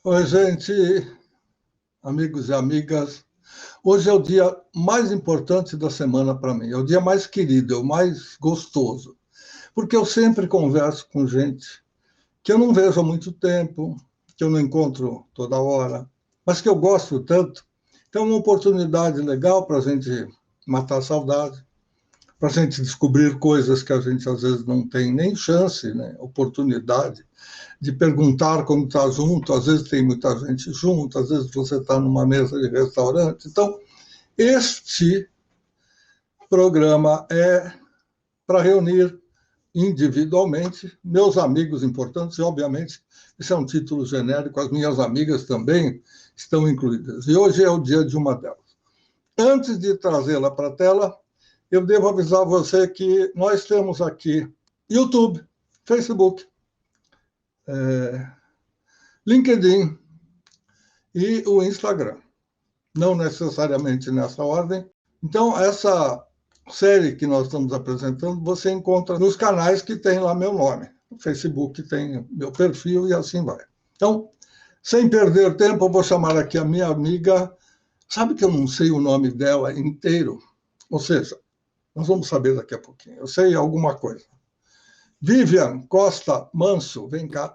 Oi, gente, amigos e amigas. Hoje é o dia mais importante da semana para mim, é o dia mais querido, é o mais gostoso, porque eu sempre converso com gente que eu não vejo há muito tempo, que eu não encontro toda hora, mas que eu gosto tanto. Então, é uma oportunidade legal para a gente matar a saudade, para a gente descobrir coisas que a gente às vezes não tem nem chance, né? Oportunidade de perguntar como está junto, às vezes tem muita gente junto, às vezes você está numa mesa de restaurante. Então, este programa é para reunir individualmente meus amigos importantes, e, obviamente, esse é um título genérico, as minhas amigas também estão incluídas. E hoje é o dia de uma delas. Antes de trazê-la para a tela, eu devo avisar você que nós temos aqui YouTube, Facebook, LinkedIn e o Instagram. Não necessariamente nessa ordem. Então, essa série que nós estamos apresentando, você encontra nos canais que tem lá meu nome. No Facebook tem meu perfil e assim vai. Então, sem perder tempo, eu vou chamar aqui a minha amiga. Sabe que eu não sei o nome dela inteiro? Ou seja, nós vamos saber daqui a pouquinho. Eu sei alguma coisa. Vivian Costa Manso, vem cá.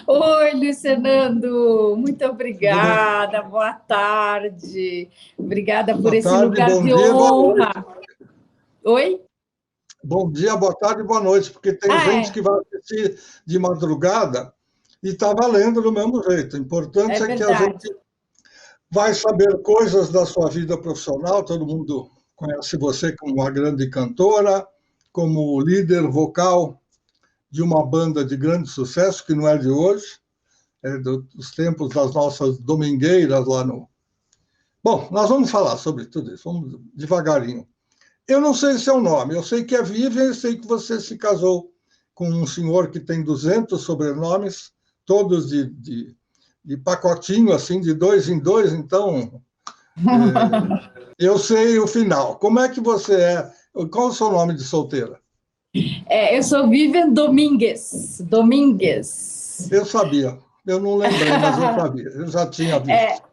Oi, Luiz Fernando, muito obrigada, boa tarde. Obrigada por esse lugar de honra. Oi? Bom dia, boa tarde, boa noite, porque tem gente que vai assistir de madrugada e está valendo do mesmo jeito. O importante é que a gente vai saber coisas da sua vida profissional. Todo mundo conhece você como uma grande cantora, como líder vocal de uma banda de grande sucesso, que não é de hoje, é dos tempos das nossas domingueiras lá no... Bom, nós vamos falar sobre tudo isso, vamos devagarinho. Eu não sei seu nome, eu sei que é Vivian, eu sei que você se casou com um senhor que tem 200 sobrenomes, todos de pacotinho, assim, de 2 em 2, então eu sei o final. Como é que você é? Qual é o seu nome de solteira? Eu sou Vivian Domingues. Eu sabia, eu não lembrei, mas eu sabia, eu já tinha visto.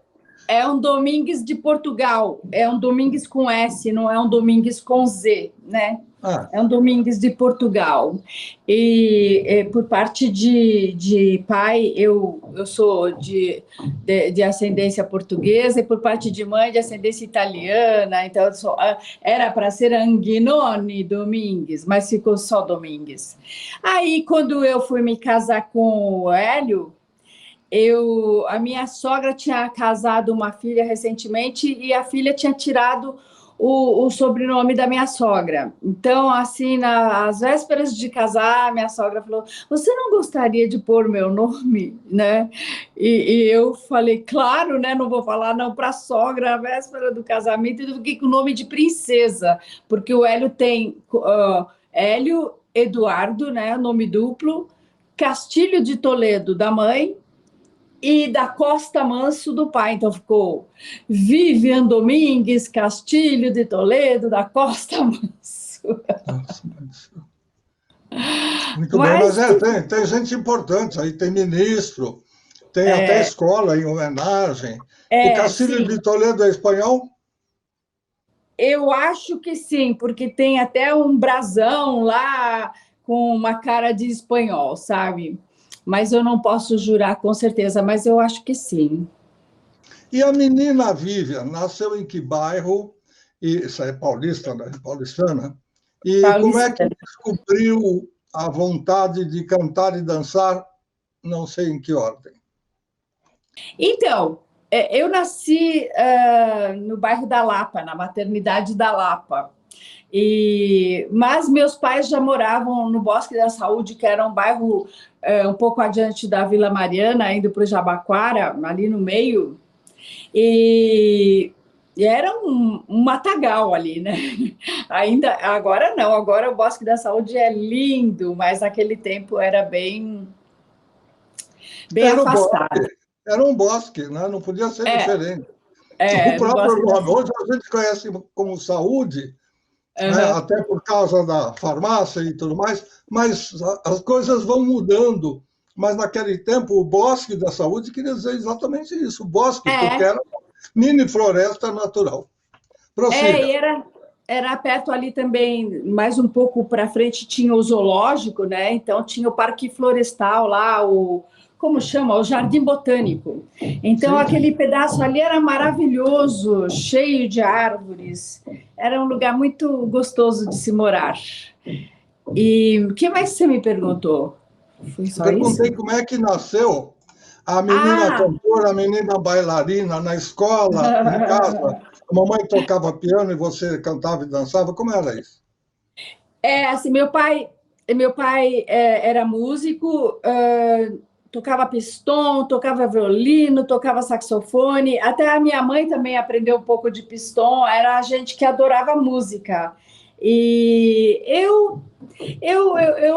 É um Domingues de Portugal, é um Domingues com S, não é um Domingues com Z, né? É um Domingues de Portugal. E por parte de pai, eu sou de ascendência portuguesa, e por parte de mãe, de ascendência italiana. Então, era para ser Anguinone Domingues, mas ficou só Domingues. Aí, quando eu fui me casar com o Hélio, a minha sogra tinha casado uma filha recentemente e a filha tinha tirado o sobrenome da minha sogra. Então, assim, nas vésperas de casar, minha sogra falou: você não gostaria de pôr meu nome, né? E eu falei: claro, né? Não vou falar não para a sogra na véspera do casamento. Eu fiquei com o nome de princesa, porque o Hélio tem Hélio Eduardo, né? Nome duplo, Castilho de Toledo da mãe e da Costa Manso do pai. Então ficou Vivian Domingues Castilho de Toledo da Costa Manso. Muito bem, mas tem gente importante aí, tem ministro, tem até escola em homenagem. O Castilho de Toledo é espanhol? Eu acho que sim, porque tem até um brasão lá com uma cara de espanhol, sabe? Mas eu não posso jurar com certeza, mas eu acho que sim. E a menina Vivian nasceu em que bairro? E isso é paulista, né? Paulistana. E como é que descobriu a vontade de cantar e dançar? Não sei em que ordem. Então, eu nasci no bairro da Lapa, na maternidade da Lapa. Mas meus pais já moravam no Bosque da Saúde, que era um bairro um pouco adiante da Vila Mariana, indo para o Jabaquara, ali no meio. E era um matagal ali, né? Agora não, agora o Bosque da Saúde é lindo, mas naquele tempo era bem afastado. Era um bosque, né? Não podia ser diferente. O próprio nome, hoje a gente conhece como saúde, né? Até por causa da farmácia e tudo mais, mas as coisas vão mudando, mas naquele tempo o Bosque da Saúde queria dizer exatamente isso, bosque, porque era mini floresta natural. Prossiga. E era perto ali também, mais um pouco para frente tinha o zoológico, né? Então tinha o Parque Florestal lá, como chama? O Jardim Botânico. Então Sim. Aquele pedaço ali era maravilhoso, cheio de árvores. Era um lugar muito gostoso de se morar. E o que mais você me perguntou? Foi só Perguntei isso? Como é que nasceu a menina cantora, a menina bailarina na escola, em casa. A mamãe tocava piano e você cantava e dançava. Como era isso? Assim, meu pai era músico, tocava pistão, tocava violino, tocava saxofone. Até a minha mãe também aprendeu um pouco de pistão. Era a gente que adorava música. E eu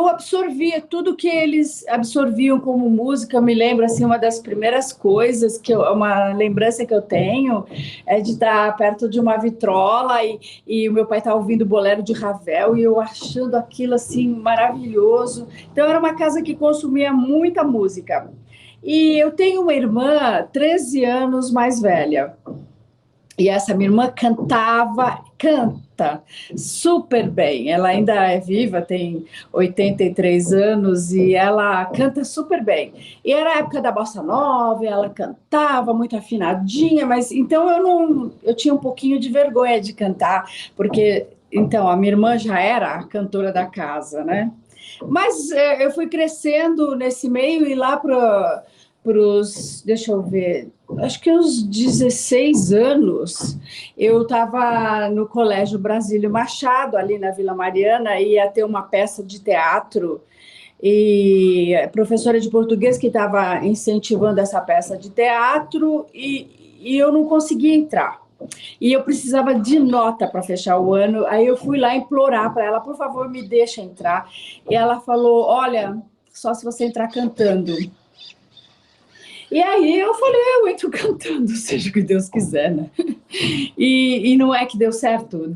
absorvia tudo que eles absorviam como música. Eu me lembro, assim, uma das primeiras coisas, uma lembrança que eu tenho é de estar perto de uma vitrola e o meu pai estava ouvindo bolero de Ravel e eu achando aquilo, assim, maravilhoso. Então, era uma casa que consumia muita música. E eu tenho uma irmã 13 anos mais velha. E essa minha irmã canta super bem. Ela ainda é viva, tem 83 anos e ela canta super bem. E era a época da bossa nova, ela cantava muito afinadinha, mas então eu tinha um pouquinho de vergonha de cantar, porque então a minha irmã já era a cantora da casa, né? Mas eu fui crescendo nesse meio e lá para os, deixa eu ver, acho que uns 16 anos, eu estava no Colégio Brasílio Machado, ali na Vila Mariana, e ia ter uma peça de teatro, e a professora de português que estava incentivando essa peça de teatro, e eu não conseguia entrar. E eu precisava de nota para fechar o ano, aí eu fui lá implorar para ela, por favor, me deixa entrar. E ela falou, olha, só se você entrar cantando. E aí eu falei, eu entro cantando, seja o que Deus quiser, né? E não é que deu certo,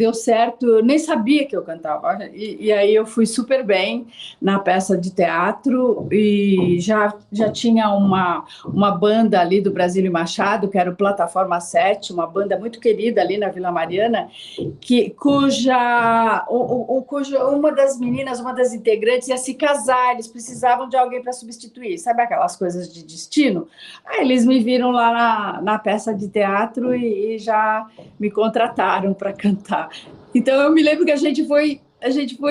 eu nem sabia que eu cantava. E aí eu fui super bem na peça de teatro e já tinha uma banda ali do Brasílio Machado, que era o Plataforma 7, uma banda muito querida ali na Vila Mariana, cuja uma das meninas, uma das integrantes ia se casar, eles precisavam de alguém para substituir, sabe aquelas coisas de destino? Aí eles me viram lá na peça de teatro e já me contrataram para cantar. Então eu me lembro que a gente foi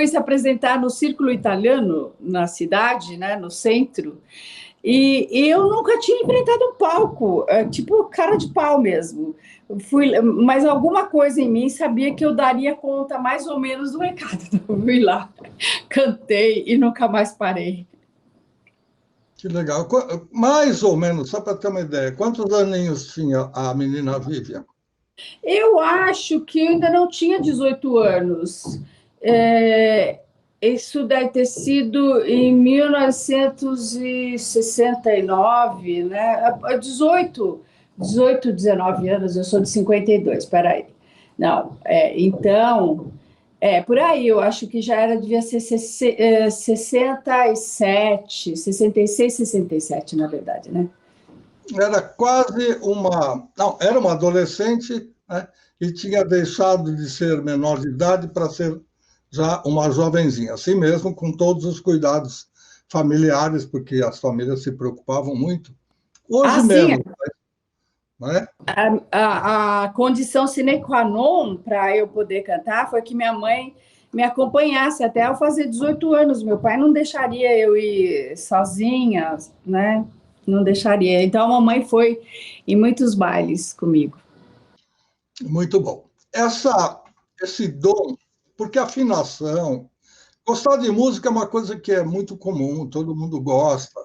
se apresentar no Círculo Italiano na cidade, né, no centro, e eu nunca tinha enfrentado um palco, tipo cara de pau mesmo. Mas alguma coisa em mim sabia que eu daria conta mais ou menos do recado. Então, eu fui lá, cantei e nunca mais parei. Que legal. Mais ou menos, só para ter uma ideia, quantos aninhos tinha a menina Vivian? Eu acho que eu ainda não tinha 18 anos. Isso deve ter sido em 1969, né? 18, 19 anos, eu sou de 52, espera aí. Não, então, por aí, eu acho que já devia ser 67, 66, 67, na verdade, né? Era quase uma... Não, era uma adolescente, né? E tinha deixado de ser menor de idade para ser já uma jovenzinha, assim mesmo, com todos os cuidados familiares, porque as famílias se preocupavam muito. Hoje menos, não é? A condição sine qua non para eu poder cantar foi que minha mãe me acompanhasse até eu fazer 18 anos. Meu pai não deixaria eu ir sozinha, né? Não deixaria. Então, a mamãe foi em muitos bailes comigo. Muito bom. Esse dom, porque afinação, gostar de música é uma coisa que é muito comum, todo mundo gosta,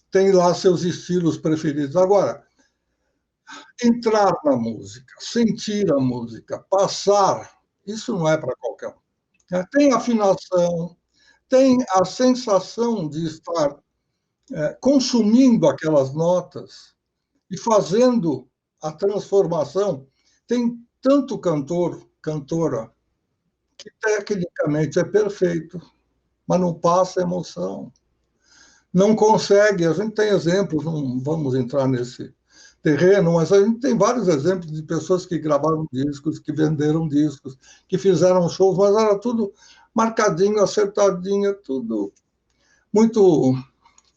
tem lá seus estilos preferidos. Agora, entrar na música, sentir a música, passar, isso não é para qualquer um. Tem afinação, tem a sensação de estar consumindo aquelas notas e fazendo a transformação. Tem tanto cantor, cantora, que tecnicamente é perfeito, mas não passa emoção. não consegue. A gente tem exemplos, não vamos entrar nesse terreno, mas a gente tem vários exemplos de pessoas que gravaram discos, que venderam discos, que fizeram shows, mas era tudo marcadinho, acertadinho, tudo muito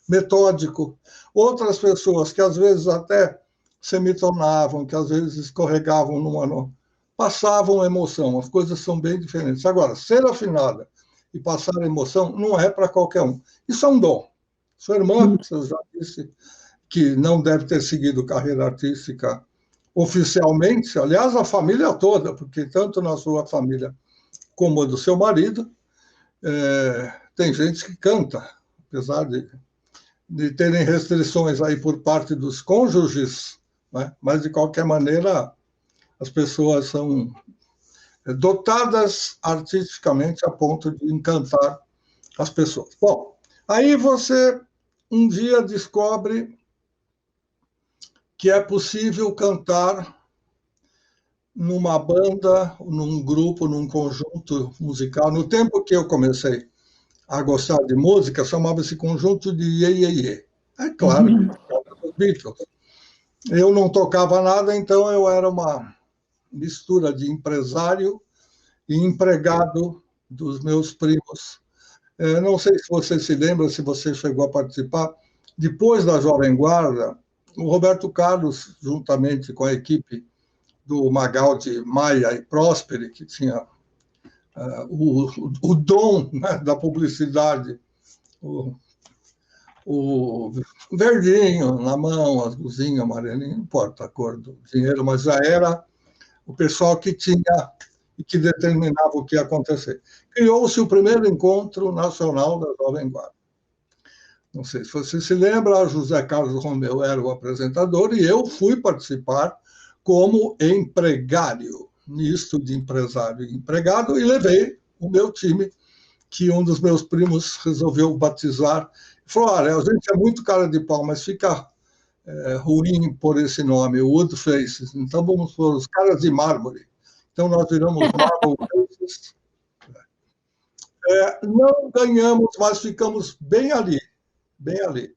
metódico. Outras pessoas que às vezes até semitonavam, que às vezes escorregavam numa nota, passavam emoção. As coisas são bem diferentes. Agora, ser afinada e passar emoção não é para qualquer um. Isso é um dom. Sua irmã, você já disse que não deve ter seguido carreira artística oficialmente, aliás, a família toda, porque tanto na sua família como a do seu marido, tem gente que canta, apesar de terem restrições aí por parte dos cônjuges, né? Mas, de qualquer maneira, as pessoas são dotadas artisticamente a ponto de encantar as pessoas. Bom, aí você um dia descobre que é possível cantar numa banda, num grupo, num conjunto musical. No tempo que eu comecei a gostar de música, chamava-se conjunto de Iê, Iê, Iê. É claro, os Beatles. Eu não tocava nada, então eu era uma mistura de empresário e empregado dos meus primos. Não sei se você se lembra, se você chegou a participar, depois da Jovem Guarda, o Roberto Carlos, juntamente com a equipe do Magaldi, Maia e Prósperi, que tinha o dom, né, da publicidade, o verdinho na mão, azulzinho, amarelinho, não importa a cor do dinheiro, mas já era o pessoal que tinha e que determinava o que ia acontecer. Criou-se o primeiro encontro nacional da Jovem Guarda. Não sei se você se lembra, José Carlos Romeu era o apresentador e eu fui participar como empregário, misto de empresário e empregado, e levei o meu time, que um dos meus primos resolveu batizar. Falou, olha, a gente é muito cara de pau, mas fica ruim por esse nome, Wood Faces. Então vamos pôr os caras de mármore. Então nós viramos Marble Faces. Não ganhamos, mas ficamos bem ali, bem ali.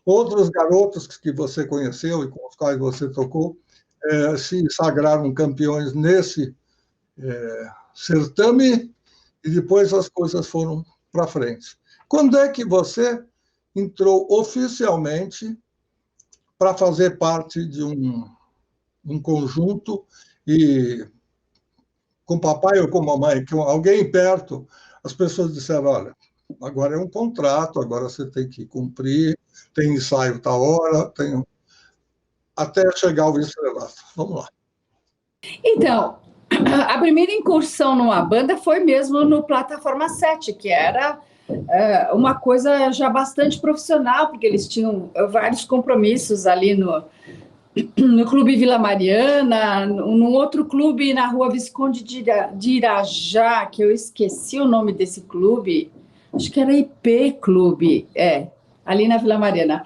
Outros garotos que você conheceu e com os quais você tocou se sagraram campeões nesse certame e depois as coisas foram para frente. Quando é que você entrou oficialmente para fazer parte de um conjunto e com papai ou com mamãe, com alguém perto, as pessoas disseram, olha, agora é um contrato, agora você tem que cumprir, tem ensaio tal hora, até chegar ao estrelato. Vamos lá. Então, a primeira incursão numa banda foi mesmo no Plataforma 7, que era uma coisa já bastante profissional, porque eles tinham vários compromissos ali no Clube Vila Mariana, num outro clube na Rua Visconde de Irajá, que eu esqueci o nome desse clube, acho que era IP Clube, ali na Vila Mariana.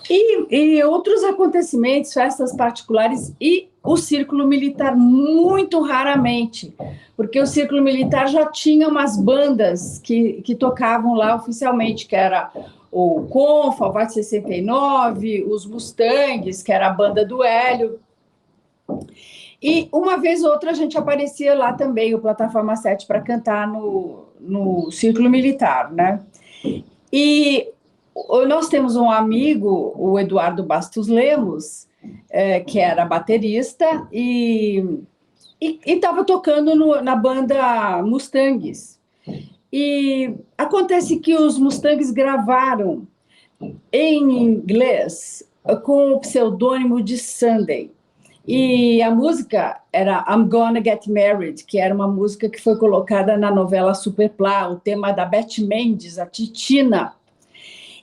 E outros acontecimentos, festas particulares e o Círculo Militar, muito raramente, porque o Círculo Militar já tinha umas bandas que tocavam lá oficialmente, que era o Confa, o VAT 69, os Mustangs, que era a banda do Hélio. E uma vez ou outra a gente aparecia lá também, o Plataforma 7, para cantar no Círculo Militar, né? E nós temos um amigo, o Eduardo Bastos Lemos, que era baterista e estava tocando na banda Mustangs. E acontece que os Mustangs gravaram em inglês com o pseudônimo de Sunday. E a música era I'm Gonna Get Married, que era uma música que foi colocada na novela Superplá, o tema da Beth Mendes, a Titina.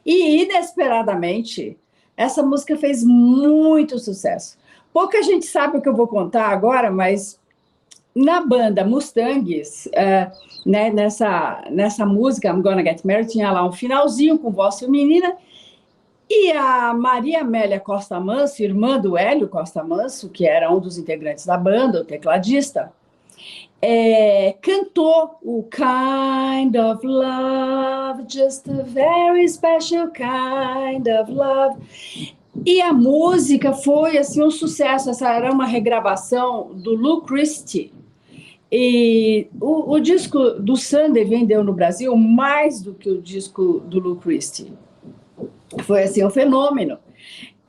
E, inesperadamente, essa música fez muito sucesso. Pouca gente sabe o que eu vou contar agora, mas na banda Mustangs, né, nessa música, I'm Gonna Get Married, tinha lá um finalzinho com voz feminina, e a Maria Amélia Costa Manso, irmã do Hélio Costa Manso, que era um dos integrantes da banda, o tecladista, cantou o Kind of Love, Just a Very Special Kind of Love. E a música foi assim, um sucesso. Essa era uma regravação do Lou Christie. E o disco do Sunday vendeu no Brasil mais do que o disco do Lou Christie. Foi assim, um fenômeno.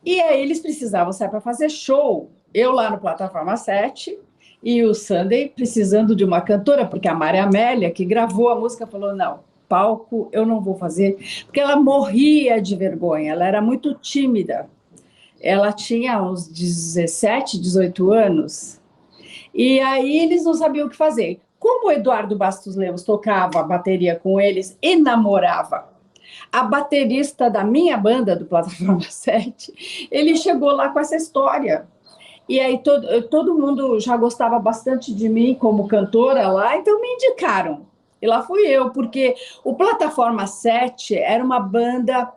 E aí eles precisavam sair para fazer show. Eu lá no Plataforma 7 e o Sunday precisando de uma cantora, porque a Maria Amélia, que gravou a música, falou, não, palco eu não vou fazer, porque ela morria de vergonha, ela era muito tímida. Ela tinha uns 17, 18 anos, e aí eles não sabiam o que fazer. Como o Eduardo Bastos Lemos tocava a bateria com eles e namorava a baterista da minha banda, do Plataforma 7, ele chegou lá com essa história. E aí todo mundo já gostava bastante de mim como cantora lá, então me indicaram. E lá fui eu, porque o Plataforma 7 era uma banda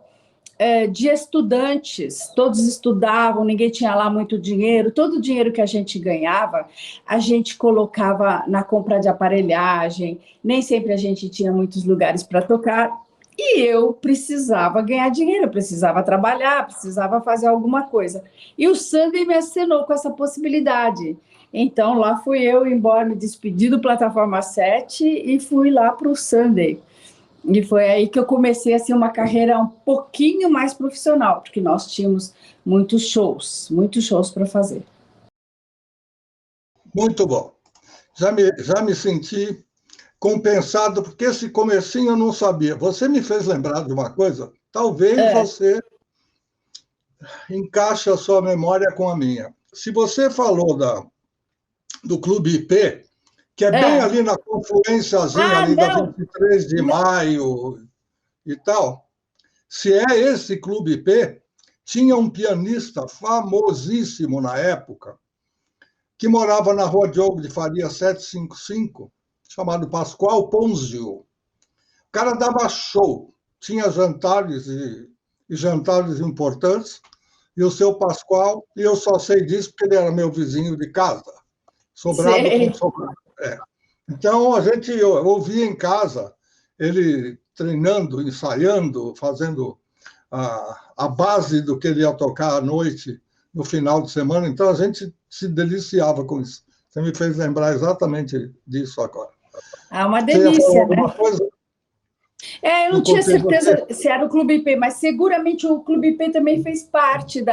de estudantes, todos estudavam, ninguém tinha lá muito dinheiro, todo o dinheiro que a gente ganhava, a gente colocava na compra de aparelhagem, nem sempre a gente tinha muitos lugares para tocar, e eu precisava ganhar dinheiro, precisava trabalhar, precisava fazer alguma coisa. E o Sunday me acenou com essa possibilidade. Então, lá fui eu embora, me despedi do Plataforma 7 e fui lá para o Sunday. E foi aí que eu comecei assim, uma carreira um pouquinho mais profissional, porque nós tínhamos muitos shows para fazer. Muito bom. Já me senti compensado, porque esse comecinho eu não sabia. Você me fez lembrar de uma coisa, talvez você encaixe a sua memória com a minha. Se você falou do Clube IP, que é bem ali na confluênciazinha ali da 23 de maio e tal, se é esse Clube IP, tinha um pianista famosíssimo na época, que morava na Rua Diogo de Faria 755, chamado Pascoal Ponzio. O cara dava show, tinha jantares e jantares importantes, e o seu Pascoal, e eu só sei disso porque ele era meu vizinho de casa, sobrado com sobrado. Então, a gente ouvia em casa ele treinando, ensaiando, fazendo a base do que ele ia tocar à noite, no final de semana. Então, a gente se deliciava com isso. Você me fez lembrar exatamente disso agora. Uma delícia, né? Coisa? Eu não tinha certeza se era o Clube IP, mas seguramente o Clube IP também fez parte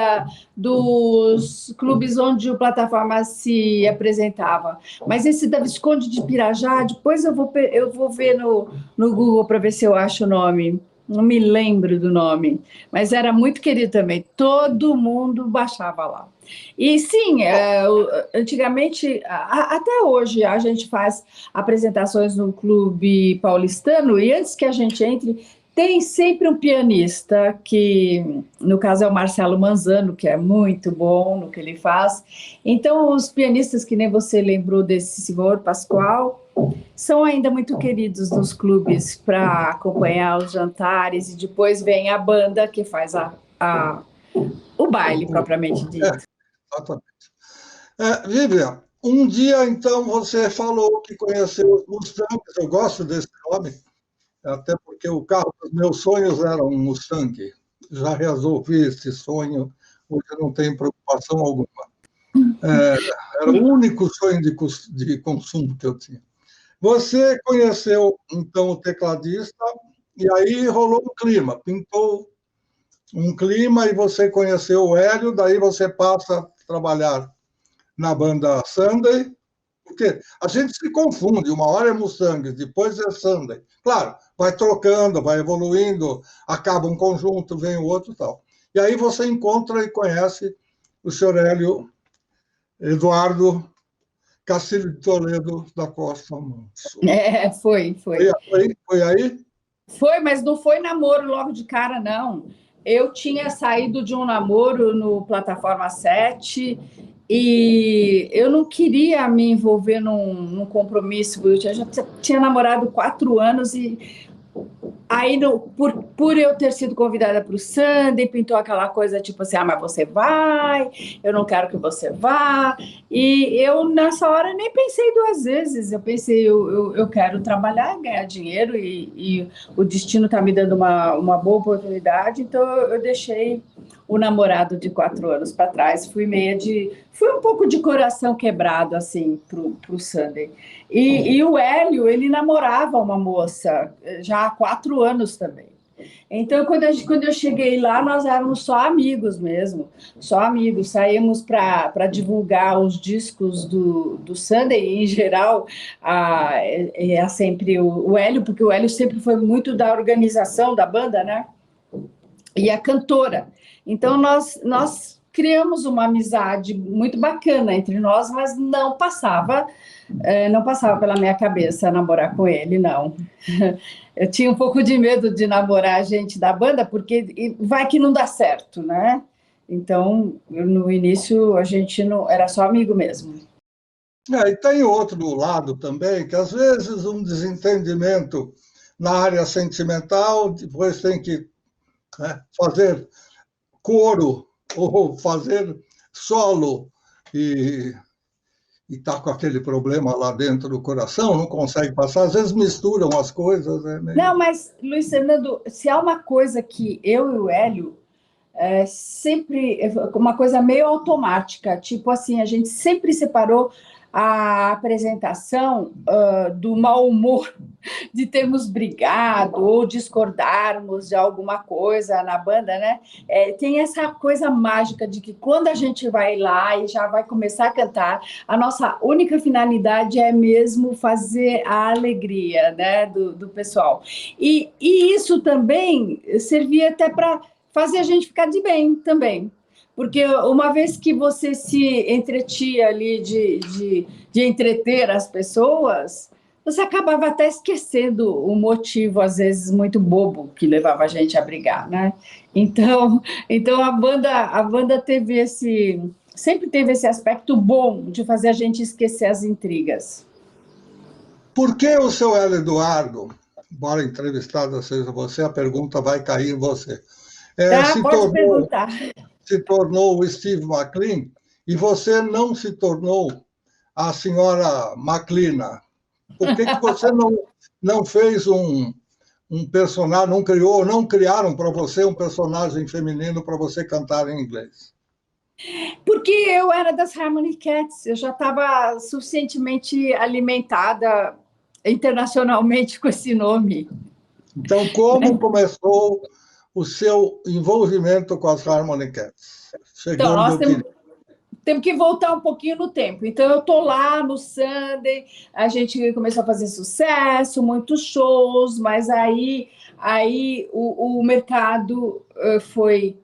dos clubes onde o Plataforma se apresentava. Mas esse da Visconde de Pirajá, depois eu vou ver no Google para ver se eu acho o nome. Não me lembro do nome, mas era muito querido também. Todo mundo baixava lá. E sim, antigamente, até hoje, a gente faz apresentações no Clube Paulistano e antes que a gente entre, tem sempre um pianista, que no caso é o Marcelo Manzano, que é muito bom no que ele faz. Então, os pianistas, que nem você lembrou desse senhor Pascoal, são ainda muito queridos nos clubes para acompanhar os jantares, e depois vem a banda que faz o baile propriamente dito. Exatamente. Vivian, um dia, então, você falou que conheceu os Mustangs. Eu gosto desse nome, até porque o carro dos meus sonhos era um Mustang. Já resolvi esse sonho, hoje eu não tenho preocupação alguma. Era o único sonho de consumo que eu tinha. Você conheceu, então, o tecladista, e aí rolou um clima, pintou um clima, e você conheceu o Hélio, daí você passa a trabalhar na banda Sunday, porque a gente se confunde, uma hora é Mustang, depois é Sunday. Claro, vai trocando, vai evoluindo, acaba um conjunto, vem o outro e tal. E aí você encontra e conhece o senhor Hélio Eduardo Castilho de Toledo da Costa Manso. Foi. Foi aí? Foi, mas não foi namoro logo de cara, não. Eu tinha saído de um namoro no Plataforma 7 e eu não queria me envolver num compromisso. Eu já tinha namorado 4 anos e Aí, por eu ter sido convidada para o Sunday, pintou aquela coisa tipo assim, mas você vai, eu não quero que você vá. E eu, nessa hora, nem pensei duas vezes. Eu pensei, eu quero trabalhar, ganhar dinheiro e o destino está me dando uma boa oportunidade, então eu deixei o namorado de 4 anos para trás. Fui um pouco de coração quebrado, assim, pro Sunday. E o Hélio, ele namorava uma moça já há 4 anos também. Então, quando eu cheguei lá, nós éramos só amigos mesmo, só amigos. Saímos para divulgar os discos do Sunday, em geral, sempre o Hélio, porque o Hélio sempre foi muito da organização da banda, né? E a cantora. Então, nós criamos uma amizade muito bacana entre nós, mas não passava pela minha cabeça namorar com ele, não. Eu tinha um pouco de medo de namorar a gente da banda, porque vai que não dá certo, né? Então, no início, a gente não era só amigo mesmo. E tem outro lado também, que às vezes um desentendimento na área sentimental, depois tem que fazer coro ou fazer solo e está com aquele problema lá dentro do coração, não consegue passar, às vezes misturam as coisas. Não, mas, Luiz Fernando, se há uma coisa que eu e o Hélio sempre, uma coisa meio automática, tipo assim, a gente sempre separou a apresentação do mau humor de termos brigado ou discordarmos de alguma coisa na banda, né? Tem essa coisa mágica de que quando a gente vai lá e já vai começar a cantar, a nossa única finalidade é mesmo fazer a alegria, né, do pessoal. E isso também servia até para fazer a gente ficar de bem também. Porque uma vez que você se entretia ali de entreter as pessoas, você acabava até esquecendo o motivo, às vezes, muito bobo que levava a gente a brigar, né? Então a banda sempre teve esse aspecto bom de fazer a gente esquecer as intrigas. Por que o seu Hélio Eduardo, embora entrevistada seja você, a pergunta vai cair em você, pode perguntar. Se tornou o Steve McLean e você não se tornou a senhora McLean? Por que você não fez um personagem, não criaram para você um personagem feminino para você cantar em inglês? Porque eu era das Harmony Cats, eu já estava suficientemente alimentada internacionalmente com esse nome. Então, como começou o seu envolvimento com as Harmony Cats? Então, nós temos que voltar um pouquinho no tempo. Então, eu estou lá no Sunday, a gente começou a fazer sucesso, muitos shows, mas aí o mercado foi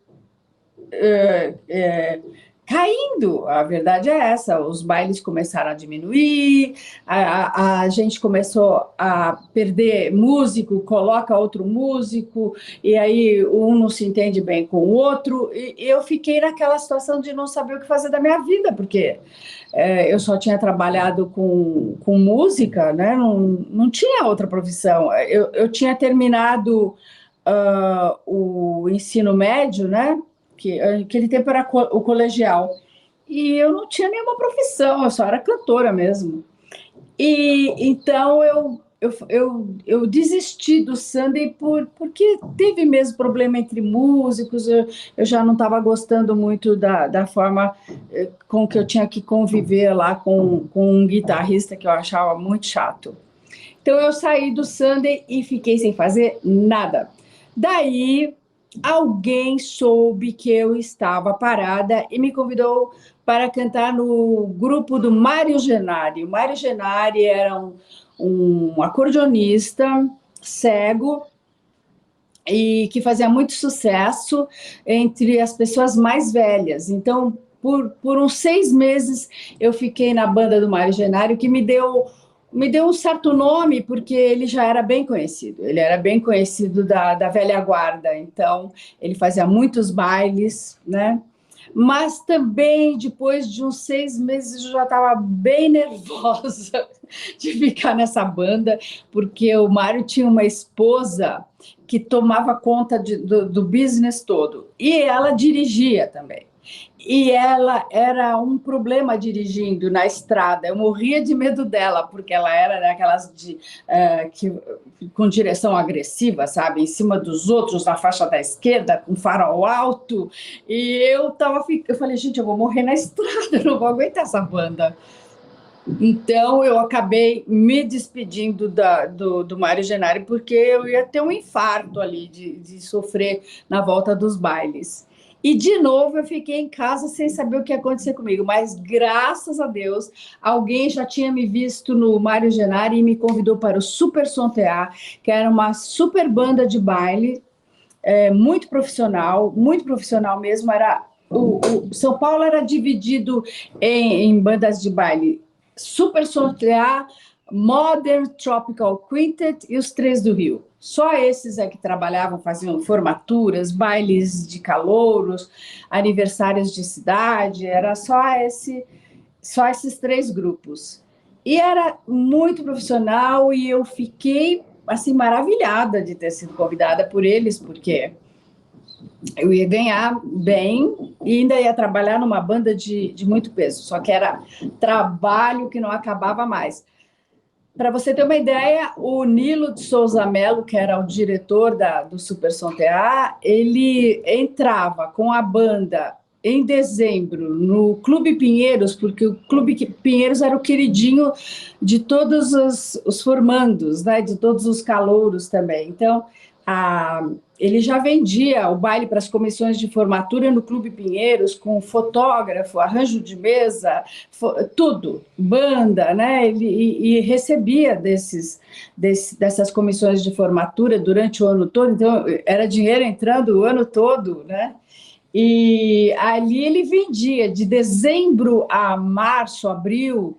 caindo, a verdade é essa, os bailes começaram a diminuir, a gente começou a perder músico, coloca outro músico, e aí um não se entende bem com o outro, e eu fiquei naquela situação de não saber o que fazer da minha vida, porque eu só tinha trabalhado com música, né? Não tinha outra profissão. Eu tinha terminado o ensino médio, né? Que aquele tempo era o colegial, e eu não tinha nenhuma profissão, eu só era cantora mesmo. E então eu desisti do Sunday porque teve mesmo problema entre músicos, eu já não estava gostando muito da forma com que eu tinha que conviver lá com um guitarrista que eu achava muito chato. Então eu saí do Sunday e fiquei sem fazer nada. Daí alguém soube que eu estava parada e me convidou para cantar no grupo do Mário Genari. O Mário Genari era um acordeonista cego e que fazia muito sucesso entre as pessoas mais velhas. Então, por uns 6 meses, eu fiquei na banda do Mário Genari, que me deu um certo nome, porque ele já era bem conhecido. Ele era bem conhecido da velha guarda. Então, ele fazia muitos bailes, né? Mas também, depois de uns 6 meses, eu já estava bem nervosa de ficar nessa banda, porque o Mário tinha uma esposa que tomava conta do business todo, e ela dirigia também. E ela era um problema dirigindo na estrada. Eu morria de medo dela, porque ela era daquelas com direção agressiva, sabe? Em cima dos outros, na faixa da esquerda, com farol alto. E eu falei, gente, eu vou morrer na estrada, eu não vou aguentar essa banda. Então, eu acabei me despedindo do Mário Gennari, porque eu ia ter um infarto ali de sofrer na volta dos bailes. E, de novo, eu fiquei em casa sem saber o que ia acontecer comigo, mas, graças a Deus, alguém já tinha me visto no Mário Gennari e me convidou para o Super Som TA, que era uma super banda de baile, muito profissional mesmo. O São Paulo era dividido em bandas de baile: Super Som TA, Modern Tropical Quintet e os Três do Rio. Só esses que trabalhavam, faziam formaturas, bailes de calouros, aniversários de cidade, era só esses 3 grupos. E era muito profissional e eu fiquei assim maravilhada de ter sido convidada por eles, porque eu ia ganhar bem e ainda ia trabalhar numa banda de muito peso, só que era trabalho que não acabava mais. Para você ter uma ideia, o Nilo de Souza Mello, que era o diretor do Super Som TA, ele entrava com a banda em dezembro no Clube Pinheiros, porque o Clube Pinheiros era o queridinho de todos os formandos, né, de todos os calouros também. Então, ele já vendia o baile para as comissões de formatura no Clube Pinheiros, com fotógrafo, arranjo de mesa, tudo, banda, né? E recebia dessas comissões de formatura durante o ano todo, então era dinheiro entrando o ano todo, né? E ali ele vendia de dezembro a março, abril,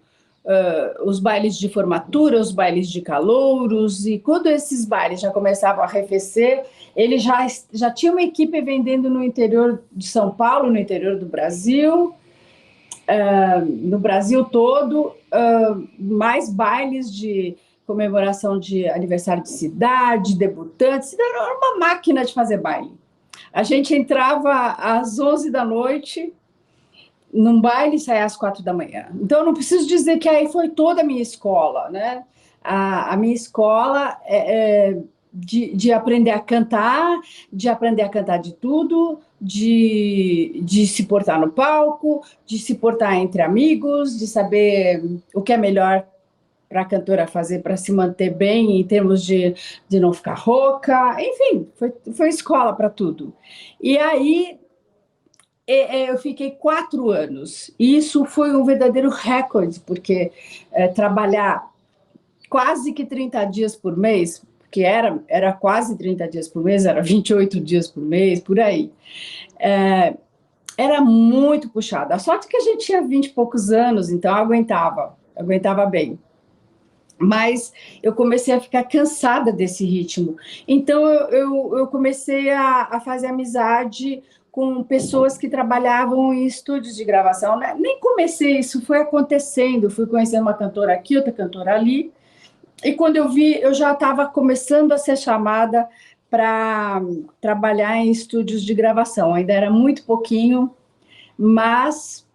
os bailes de formatura, os bailes de calouros, e quando esses bailes já começavam a arrefecer, ele já tinha uma equipe vendendo no interior de São Paulo, no interior do Brasil, no Brasil todo, mais bailes de comemoração de aniversário de cidade, debutantes. Era uma máquina de fazer baile. A gente entrava às 11 da noite num baile e saia às 4 da manhã. Então, eu não preciso dizer que aí foi toda a minha escola, né? A minha escola de aprender a cantar de tudo, de se portar no palco, de se portar entre amigos, de saber o que é melhor para a cantora fazer para se manter bem em termos de não ficar rouca. Enfim, foi escola para tudo. E aí eu fiquei 4 anos. E isso foi um verdadeiro recorde, porque trabalhar quase que 30 dias por mês, que era quase 30 dias por mês, era 28 dias por mês, por aí. Era muito puxado. A sorte que a gente tinha 20 e poucos anos, então aguentava bem. Mas eu comecei a ficar cansada desse ritmo. Então, eu comecei a fazer amizade com pessoas que trabalhavam em estúdios de gravação. Nem comecei, isso foi acontecendo. Fui conhecendo uma cantora aqui, outra cantora ali. E quando eu vi, eu já estava começando a ser chamada para trabalhar em estúdios de gravação. Ainda era muito pouquinho, mas,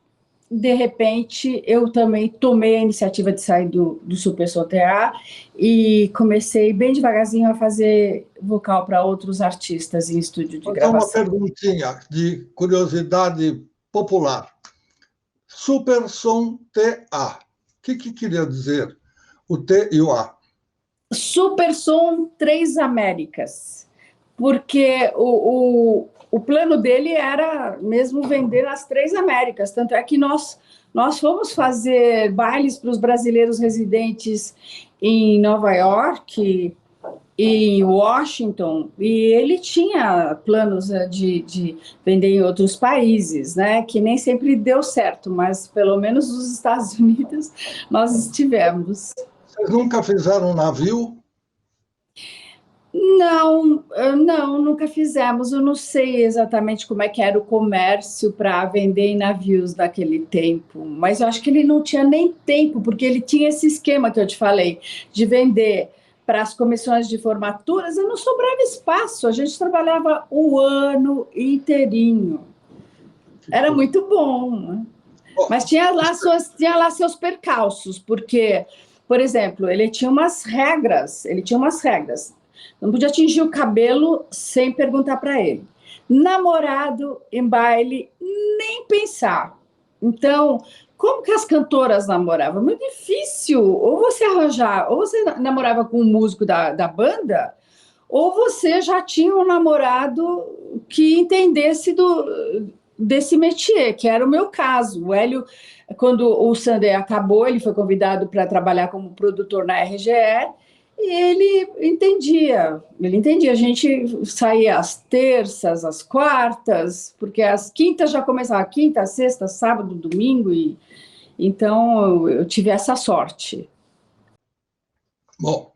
de repente, eu também tomei a iniciativa de sair do Super Som TA e comecei bem devagarzinho a fazer vocal para outros artistas em estúdio de gravação. Uma perguntinha de curiosidade popular. Super Som TA. O que queria dizer o T e o A? Super Som Três Américas, porque o plano dele era mesmo vender as 3 Américas, tanto é que nós fomos fazer bailes para os brasileiros residentes em Nova York e em Washington, e ele tinha planos de vender em outros países, né, que nem sempre deu certo, mas pelo menos nos Estados Unidos nós estivemos. Vocês nunca fizeram um navio? Não, não, nunca fizemos. Eu não sei exatamente como é que era o comércio para vender em navios naquele tempo, mas eu acho que ele não tinha nem tempo, porque ele tinha esse esquema que eu te falei, de vender para as comissões de formaturas, e não sobrava espaço, a gente trabalhava o ano inteirinho. Era muito bom, né? Mas tinha lá seus percalços, porque, por exemplo, ele tinha umas regras. Não podia atingir o cabelo sem perguntar para ele. Namorado em baile, nem pensar. Então, como que as cantoras namoravam? Muito difícil. Ou você namorava com um músico da banda, ou você já tinha um namorado que entendesse desse métier, que era o meu caso. O Hélio, quando o Sunday acabou, ele foi convidado para trabalhar como produtor na RGE, e ele entendia. A gente saía às terças, às quartas, porque as quintas já começava, quinta, sexta, sábado, domingo, e então eu tive essa sorte. Bom,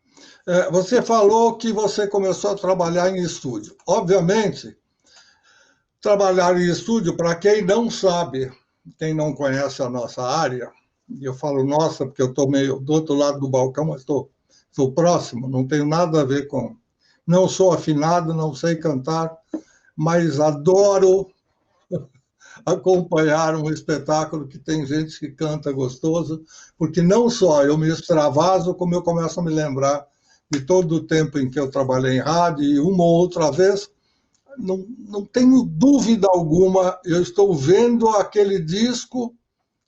você falou que você começou a trabalhar em estúdio. Obviamente, trabalhar em estúdio, para quem não sabe, quem não conhece a nossa área, e eu falo nossa porque eu estou meio do outro lado do balcão, mas estou próximo, não tenho nada a ver com... Não sou afinado, não sei cantar, mas adoro acompanhar um espetáculo que tem gente que canta gostoso, porque não só eu me extravaso, como eu começo a me lembrar de todo o tempo em que eu trabalhei em rádio, e uma ou outra vez, não tenho dúvida alguma, eu estou vendo aquele disco,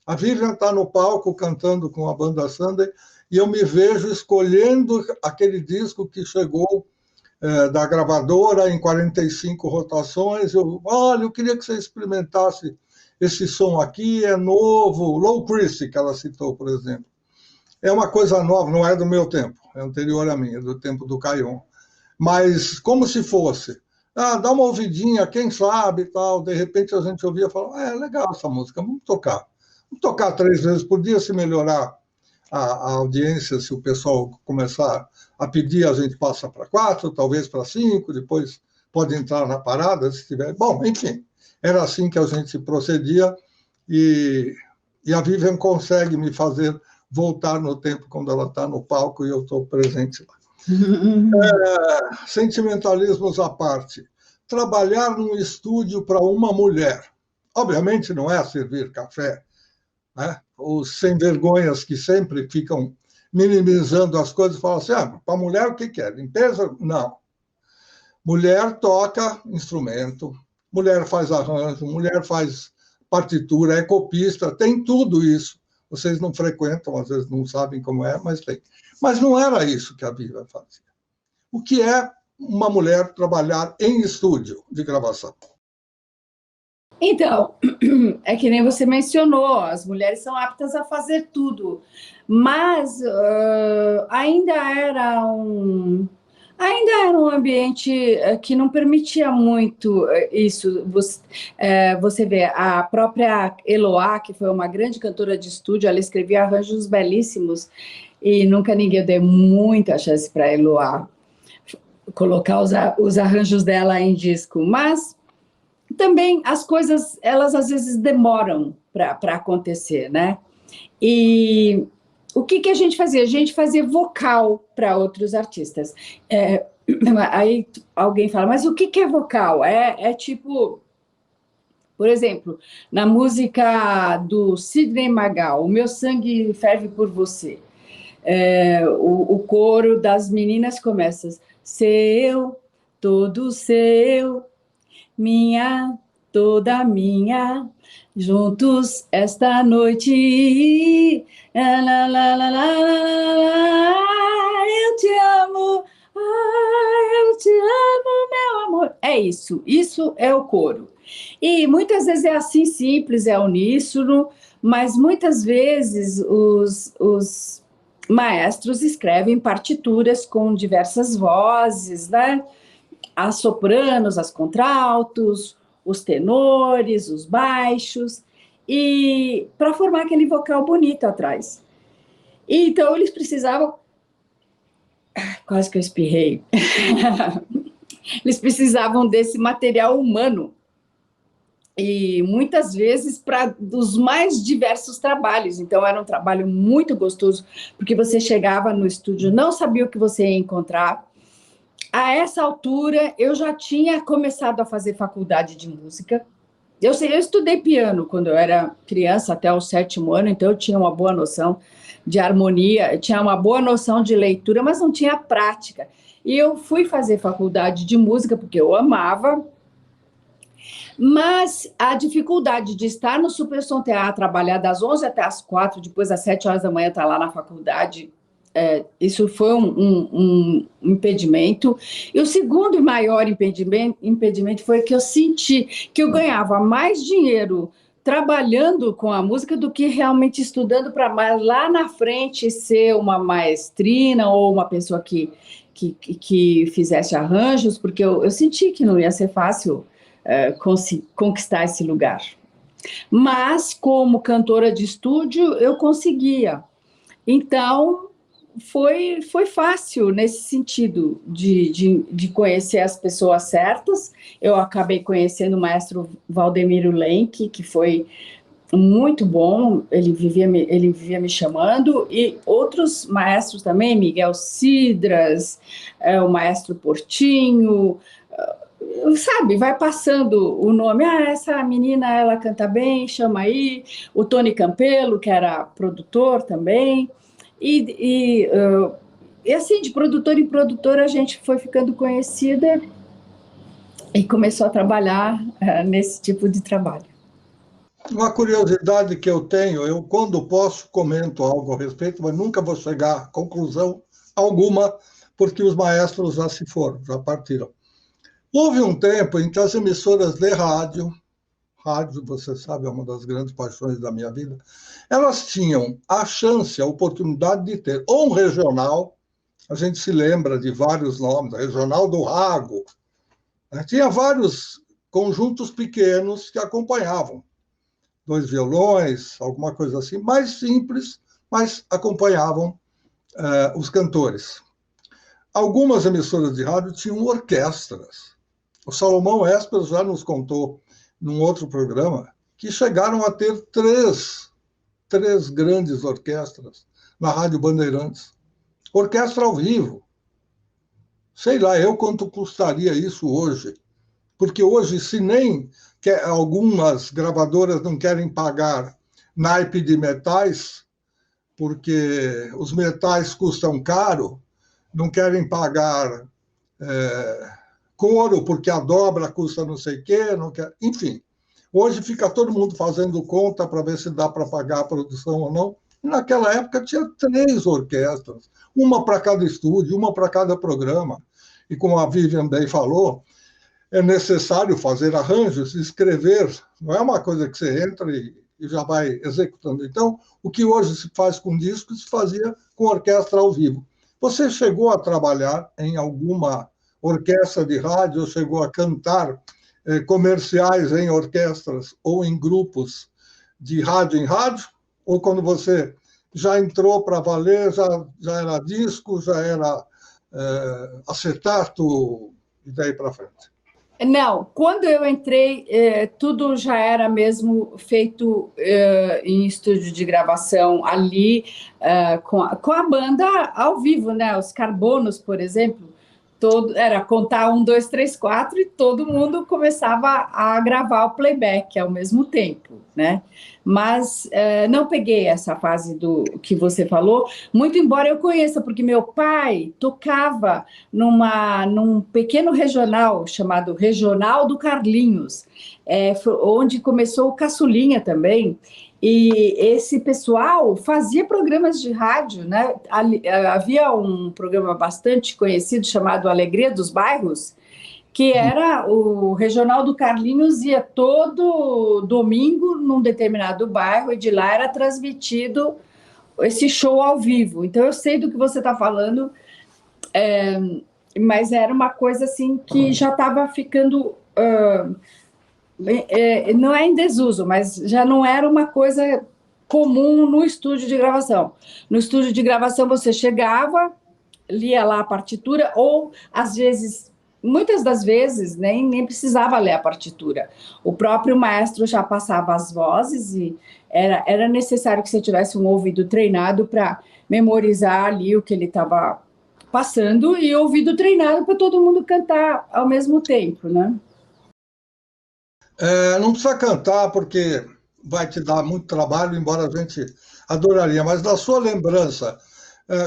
a Vivian está no palco cantando com a banda Sunday, e eu me vejo escolhendo aquele disco que chegou da gravadora em 45 rotações. Olha, eu queria que você experimentasse esse som aqui, é novo. Low Christie, que ela citou, por exemplo. É uma coisa nova, não é do meu tempo, é anterior a mim, é do tempo do Caion. Mas como se fosse. Dá uma ouvidinha, quem sabe, tal. De repente a gente ouvia e falava, é legal essa música, vamos tocar. Vamos tocar 3 vezes por dia, se melhorar a audiência, se o pessoal começar a pedir, a gente passa para 4, talvez para 5, depois pode entrar na parada, se tiver... Bom, enfim, era assim que a gente procedia, e a Vivian consegue me fazer voltar no tempo quando ela está no palco e eu estou presente lá. Sentimentalismos à parte. Trabalhar num estúdio para uma mulher, obviamente não é servir café, né? Os sem-vergonhas que sempre ficam minimizando as coisas, falam assim, para a mulher o que é? Limpeza? Não. Mulher toca instrumento, mulher faz arranjo, mulher faz partitura, é copista, tem tudo isso. Vocês não frequentam, às vezes não sabem como é, mas tem. Mas não era isso que a Viva fazia. O que é uma mulher trabalhar em estúdio de gravação? Então, é que nem você mencionou, as mulheres são aptas a fazer tudo, mas ainda era um ambiente que não permitia muito isso. Você vê, a própria Eloá, que foi uma grande cantora de estúdio, ela escrevia arranjos belíssimos, e nunca ninguém deu muita chance para a Eloá colocar os arranjos dela em disco, mas também as coisas, elas às vezes demoram para acontecer, né? E o que a gente fazia? A gente fazia vocal para outros artistas. Aí alguém fala, mas o que é vocal? É tipo, por exemplo, na música do Sidney Magal, O Meu Sangue Ferve por Você. O coro das meninas começa, seu, todo seu, minha, toda minha, juntos esta noite, lá, lá, lá, lá, lá, eu te amo, eu te amo, meu amor. É isso é o coro. E muitas vezes é assim simples, é uníssono, mas muitas vezes os maestros escrevem partituras com diversas vozes, né? As sopranos, as contraltos, os tenores, os baixos, e para formar aquele vocal bonito atrás. E então eles precisavam Quase que eu espirrei. Eles precisavam desse material humano. E muitas vezes para os mais diversos trabalhos. Então, era um trabalho muito gostoso, porque você chegava no estúdio, não sabia o que você ia encontrar. A essa altura, eu já tinha começado a fazer faculdade de música. Eu estudei piano quando eu era criança, até o 7º ano, então eu tinha uma boa noção de harmonia, tinha uma boa noção de leitura, mas não tinha prática. E eu fui fazer faculdade de música, porque eu amava. Mas a dificuldade de estar no Super Som Teatro, trabalhar das 11 até as 4, depois às 7 horas da manhã estar lá na faculdade, isso foi um impedimento. E o segundo e maior impedimento foi que eu senti que eu ganhava mais dinheiro trabalhando com a música do que realmente estudando para mais lá na frente ser uma maestrina ou uma pessoa que fizesse arranjos, porque eu senti que não ia ser fácil conquistar esse lugar. Mas, como cantora de estúdio, eu conseguia. Então, foi fácil nesse sentido de conhecer as pessoas certas. Eu acabei conhecendo o maestro Valdemiro Lenk, que foi muito bom, ele vivia me chamando, e outros maestros também, Miguel Cidras, o maestro Portinho, sabe, vai passando o nome, essa menina, ela canta bem, chama aí, o Tony Campelo, que era produtor também, e assim, de produtor em produtor, a gente foi ficando conhecida e começou a trabalhar nesse tipo de trabalho. Uma curiosidade que eu tenho, eu quando posso comento algo a respeito, mas nunca vou chegar a conclusão alguma, porque os maestros já se foram, já partiram. Houve um tempo em que as emissoras de rádio, você sabe, é uma das grandes paixões da minha vida, elas tinham a chance, a oportunidade de ter ou um regional, a gente se lembra de vários nomes, Regional do Rago, né? Tinha vários conjuntos pequenos que acompanhavam, 2 violões, alguma coisa assim, mais simples, mas acompanhavam os cantores. Algumas emissoras de rádio tinham orquestras. O Salomão Esper já nos contou, num outro programa, que chegaram a ter três grandes orquestras na Rádio Bandeirantes. Orquestra ao vivo. Sei lá eu quanto custaria isso hoje. Porque hoje, se nem algumas gravadoras não querem pagar naipe de metais, porque os metais custam caro, não querem pagar couro, porque a dobra custa não sei o quê, não quer... Enfim, hoje fica todo mundo fazendo conta para ver se dá para pagar a produção ou não. E naquela época tinha 3 orquestras, uma para cada estúdio, uma para cada programa. E como a Vivian bem falou, é necessário fazer arranjos, escrever, não é uma coisa que você entra e já vai executando. Então, o que hoje se faz com discos, se fazia com orquestra ao vivo. Você chegou a trabalhar em alguma orquestra de rádio, ou chegou a cantar comerciais em orquestras ou em grupos de rádio em rádio? Ou quando você já entrou para valer, já era disco, já era acetato e daí para frente? Não, quando eu entrei, tudo já era mesmo feito em estúdio de gravação ali, com a banda ao vivo, né? Os Carbonos, por exemplo, era contar 1, 2, 3, 4 e todo mundo começava a gravar o playback ao mesmo tempo, né? Mas não peguei essa fase do que você falou, muito embora eu conheça, porque meu pai tocava num pequeno regional chamado Regional do Carlinhos, onde começou o Caçulinha também. E esse pessoal fazia programas de rádio, né? Havia um programa bastante conhecido chamado Alegria dos Bairros, que era o Regional do Carlinhos, ia todo domingo num determinado bairro e de lá era transmitido esse show ao vivo. Então eu sei do que você está falando, mas era uma coisa assim que já estava ficando... não é em desuso, mas já não era uma coisa comum no estúdio de gravação. No estúdio de gravação você chegava, lia lá a partitura, ou, às vezes, muitas das vezes, nem precisava ler a partitura. O próprio maestro já passava as vozes e era necessário que você tivesse um ouvido treinado para memorizar ali o que ele estava passando e ouvido treinado para todo mundo cantar ao mesmo tempo, né? Não precisa cantar, porque vai te dar muito trabalho, embora a gente adoraria. Mas, da sua lembrança,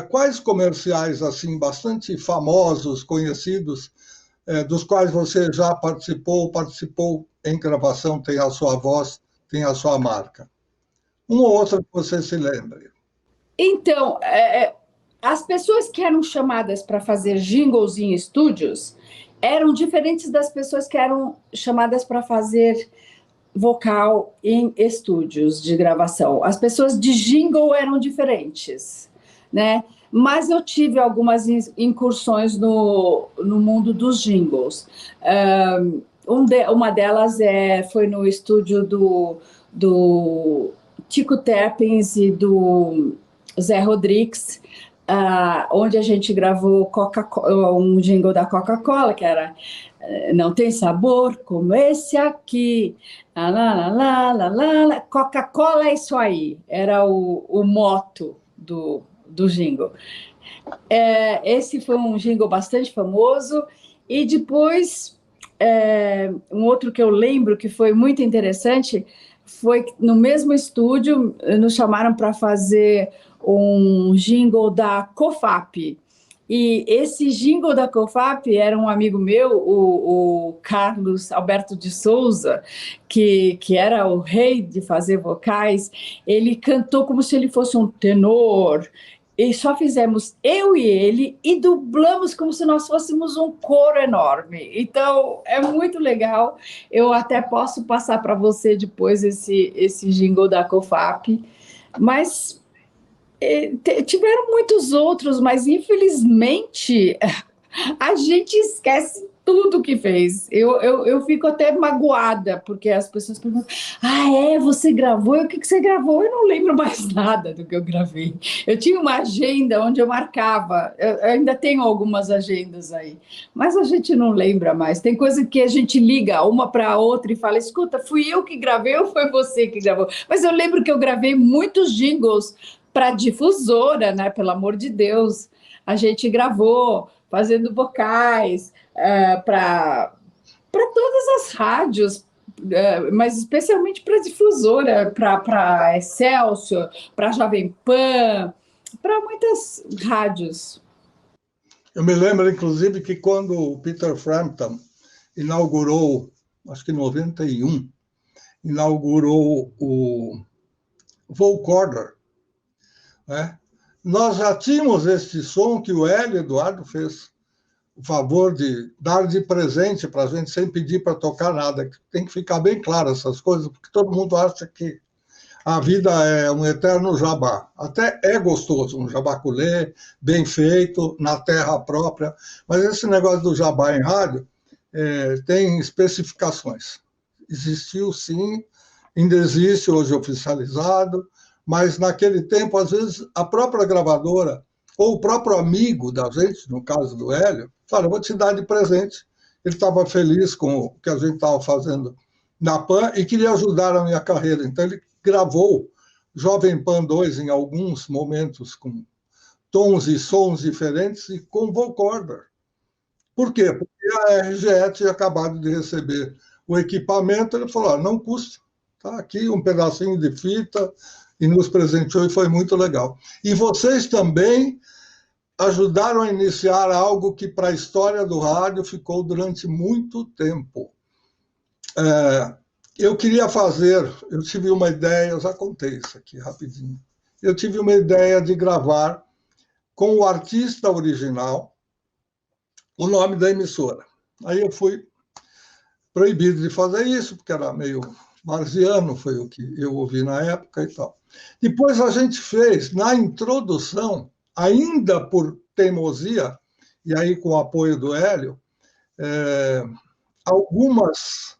quais comerciais assim bastante famosos, conhecidos, dos quais você já participou em gravação, tem a sua voz, tem a sua marca? Um ou outro que você se lembre. Então, as pessoas que eram chamadas para fazer jingles em estúdios eram diferentes das pessoas que eram chamadas para fazer vocal em estúdios de gravação. As pessoas de jingle eram diferentes, né? Mas eu tive algumas incursões no mundo dos jingles. Uma delas foi no estúdio do Tico Terpins e do Zé Rodrigues, onde a gente gravou um jingle da Coca-Cola, que era "Não tem sabor como esse aqui, lá, lá, lá, lá, lá, lá. Coca-Cola é isso aí", era o moto do jingle. Esse foi um jingle bastante famoso. E depois, um outro que eu lembro que foi muito interessante foi no mesmo estúdio, nos chamaram para fazer um jingle da COFAP. E esse jingle da COFAP era um amigo meu, o Carlos Alberto de Souza, que era o rei de fazer vocais. Ele cantou como se ele fosse um tenor, e só fizemos eu e ele e dublamos como se nós fôssemos um coro enorme. Então, é muito legal. Eu até posso passar para você depois esse jingle da COFAP. Mas tiveram muitos outros, mas infelizmente a gente esquece tudo que fez. Eu fico até magoada, porque as pessoas perguntam: você gravou? E o que você gravou? Eu não lembro mais nada do que eu gravei. Eu tinha uma agenda onde eu marcava, eu ainda tenho algumas agendas aí, mas a gente não lembra mais. Tem coisa que a gente liga uma para a outra e fala: escuta, fui eu que gravei ou foi você que gravou? Mas eu lembro que eu gravei muitos jingles para difusora, né? Pelo amor de Deus. A gente gravou fazendo vocais para todas as rádios, mas especialmente para difusora, para Excelsior, para Jovem Pan, para muitas rádios. Eu me lembro, inclusive, que quando o Peter Frampton inaugurou, acho que em 91, inaugurou o vocoder, né? Nós já tínhamos este som que o Hélio Eduardo fez o favor de dar de presente para a gente, sem pedir para tocar nada. Tem que ficar bem claro essas coisas, porque todo mundo acha que a vida é um eterno jabá. Até é gostoso, um jabaculê bem feito, na terra própria, mas esse negócio do jabá em rádio tem especificações. Existiu, sim, ainda existe hoje oficializado, mas naquele tempo, às vezes, a própria gravadora ou o próprio amigo da gente, no caso do Hélio, fala: eu vou te dar de presente. Ele estava feliz com o que a gente estava fazendo na PAN e queria ajudar a minha carreira. Então, ele gravou Jovem Pan 2 em alguns momentos com tons e sons diferentes e com vocoder. Por quê? Porque a RGE tinha acabado de receber o equipamento. Ele falou: não custa, está aqui um pedacinho de fita, e nos presenteou, e foi muito legal. E vocês também ajudaram a iniciar algo que, para a história do rádio, ficou durante muito tempo. Eu queria fazer, eu tive uma ideia, eu já contei isso aqui rapidinho. Eu tive uma ideia de gravar com o artista original o nome da emissora. Aí eu fui proibido de fazer isso, porque era meio marziano, foi o que eu ouvi na época e tal. Depois a gente fez, na introdução, ainda por teimosia, e aí com o apoio do Hélio, algumas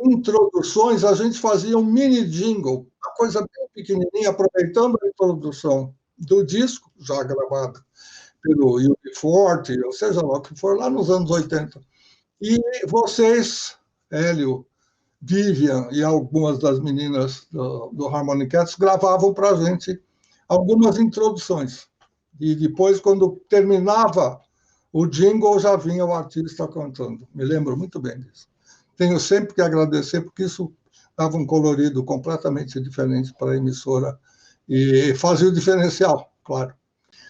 introduções, a gente fazia um mini jingle, uma coisa bem pequenininha, aproveitando a introdução do disco, já gravado pelo UB40, ou seja lá o que for, lá nos anos 80. E vocês, Hélio, Vivian e algumas das meninas do Harmony Cats gravavam para a gente algumas introduções. E depois, quando terminava o jingle, já vinha o artista cantando. Me lembro muito bem disso. Tenho sempre que agradecer, porque isso dava um colorido completamente diferente para a emissora e fazia o diferencial, claro.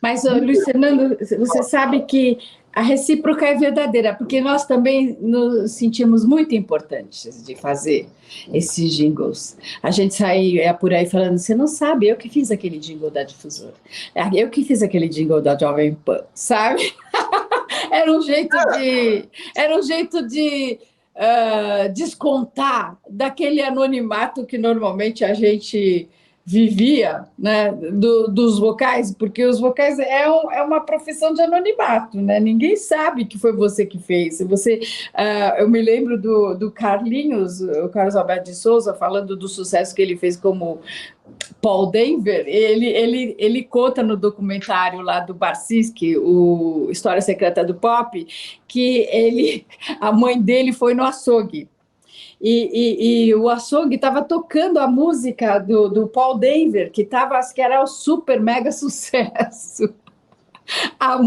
Mas, Luiz Fernando, você sabe que a recíproca é verdadeira, porque nós também nos sentimos muito importantes de fazer esses jingles. A gente saía por aí falando, você não sabe, eu que fiz aquele jingle da Difusora, eu que fiz aquele jingle da Jovem Pan, sabe? Era um jeito de descontar daquele anonimato que normalmente a gente vivia, né, dos vocais, porque os vocais é uma profissão de anonimato, né? Ninguém sabe que foi você que fez. Eu me lembro do Carlinhos, o Carlos Alberto de Souza, falando do sucesso que ele fez como Paul Denver. Ele conta no documentário lá do Barcinski, o História Secreta do Pop, que a mãe dele foi no açougue. E o açougue estava tocando a música do Paul Denver, que era o super mega sucesso. A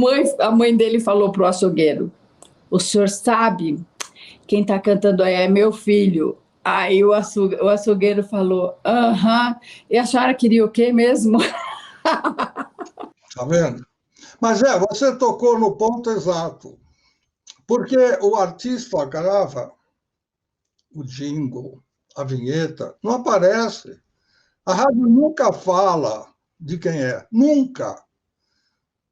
mãe dele falou para o açougueiro: o senhor sabe, quem está cantando aí é meu filho. Aí o açougueiro falou: aham, e a senhora queria o quê mesmo? Tá vendo? Mas você tocou no ponto exato, porque o artista grava o jingle, a vinheta, não aparece. A rádio nunca fala de quem é, nunca.